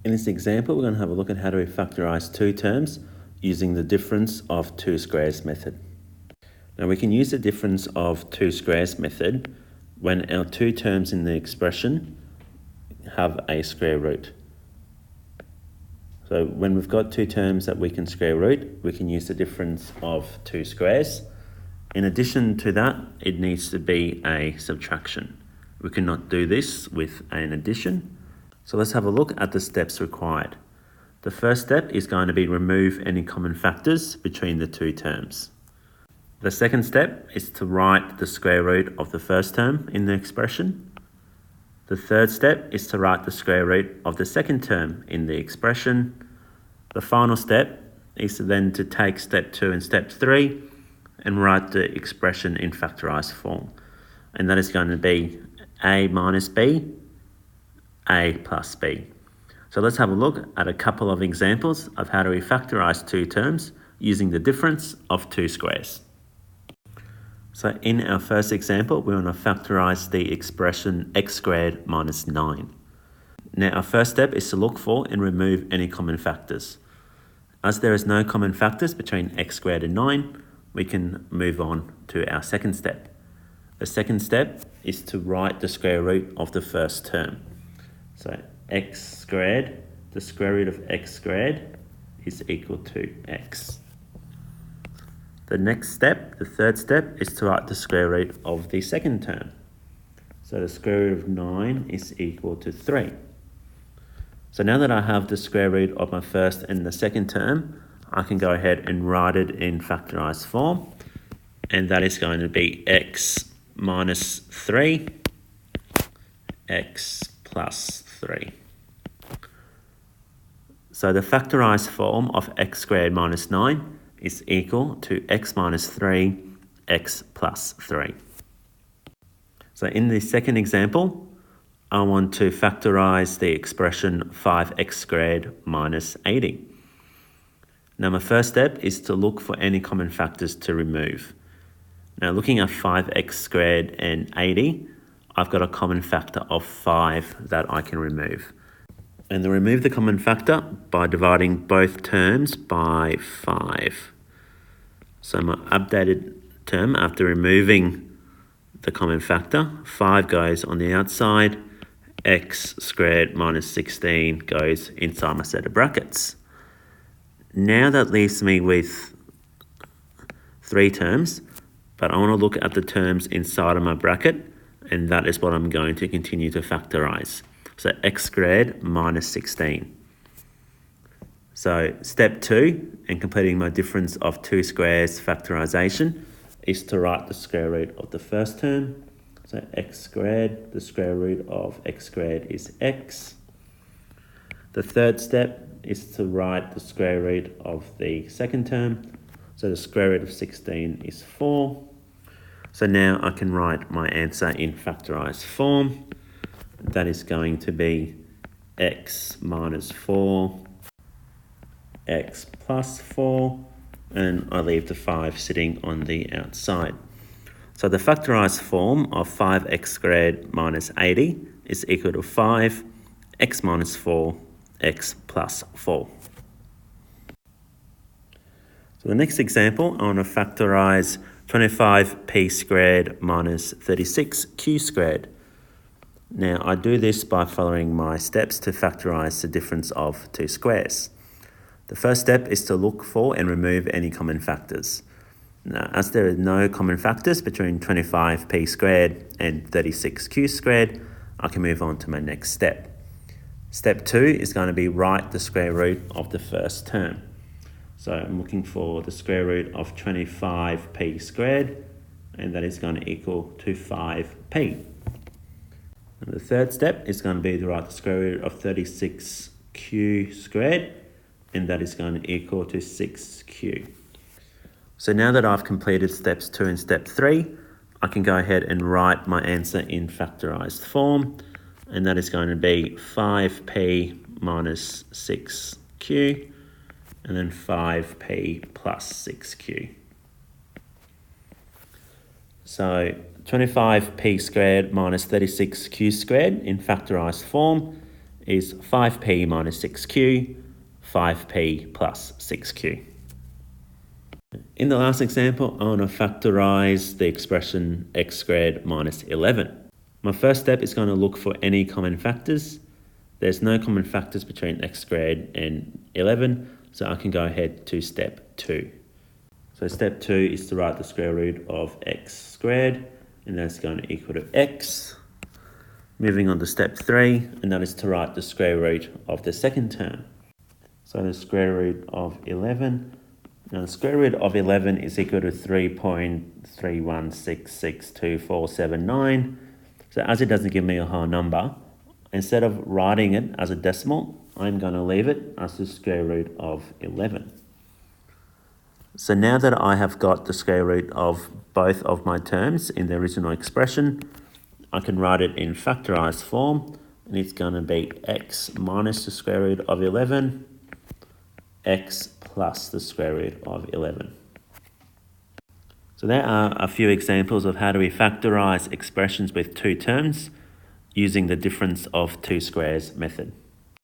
In this example, we're going to have a look at how to factorise two terms using the difference of two squares method. Now we can use the difference of two squares method when our two terms in the expression have a square root. So when we've got two terms that we can square root, we can use the difference of two squares. In addition to that, it needs to be a subtraction. We cannot do this with an addition. So let's have a look at the steps required. The first step is going to be remove any common factors between the two terms. The second step is to write the square root of the first term in the expression. The third step is to write the square root of the second term in the expression. The final step is then to take step 2 and step 3 and write the expression in factorised form. And that is going to be a minus b, a plus b. So let's have a look at a couple of examples of how to factorise two terms using the difference of two squares. So in our first example, we want to factorise the expression x squared minus 9. Now our first step is to look for and remove any common factors. As there is no common factors between x squared and 9, we can move on to our second step. The second step is to write the square root of the first term. So x squared, the square root of x squared is equal to x. The next step, the third step, is to write the square root of the second term. So the square root of 9 is equal to 3. So now that I have the square root of my first and the second term, I can go ahead and write it in factorised form. And that is going to be x minus 3, x plus 3. So the factorised form of x squared minus 9 is equal to x minus 3, x plus 3. So in the second example, I want to factorise the expression 5x squared minus 80. Now my first step is to look for any common factors to remove. Now looking at 5x squared and 80, I've got a common factor of 5 that I can remove. And to remove the common factor by dividing both terms by 5. So my updated term, after removing the common factor, 5 goes on the outside, x squared minus 16 goes inside my set of brackets. Now that leaves me with 3 terms, but I want to look at the terms inside of my bracket, and that is what I'm going to continue to factorise. So x squared minus 16. So step 2, in completing my difference of two squares factorisation, is to write the square root of the first term. So x squared, the square root of x squared is x. The third step is to write the square root of the second term. So the square root of 16 is 4. So now I can write my answer in factorised form. That is going to be x minus 4, x plus 4, and I leave the 5 sitting on the outside. So the factorised form of 5x squared minus 80 is equal to 5, x minus 4, x plus 4. So the next example, I want to factorise 25p squared minus 36q squared. Now I do this by following my steps to factorise the difference of two squares. The first step is to look for and remove any common factors. Now, as there are no common factors between 25p squared and 36q squared, I can move on to my next step. Step 2 is going to be write the square root of the first term. So I'm looking for the square root of 25p squared, and that is going to equal to 5p. And the third step is going to be to write the square root of 36q squared, and that is going to equal to 6q. So now that I've completed steps 2 and step 3, I can go ahead and write my answer in factorised form, and that is going to be 5p minus 6q, and then 5p plus 6q. So 25p squared minus 36q squared in factorised form is 5p minus 6q, 5p plus 6q. In the last example, I want to factorise the expression x squared minus 11. My first step is going to look for any common factors. There's no common factors between x squared and 11, so I can go ahead to step 2. So step 2 is to write the square root of x squared, and that's going to equal to x. Moving on to step 3, and that is to write the square root of the second term. So the square root of 11. Now the square root of 11 is equal to 3.3166247.9. So as it doesn't give me a whole number, instead of writing it as a decimal, I'm going to leave it as the square root of 11. So now that I have got the square root of both of my terms in the original expression, I can write it in factorised form, and it's going to be x minus the square root of 11, x plus the square root of 11. So there are a few examples of how do we factorise expressions with two terms using the difference of two squares method.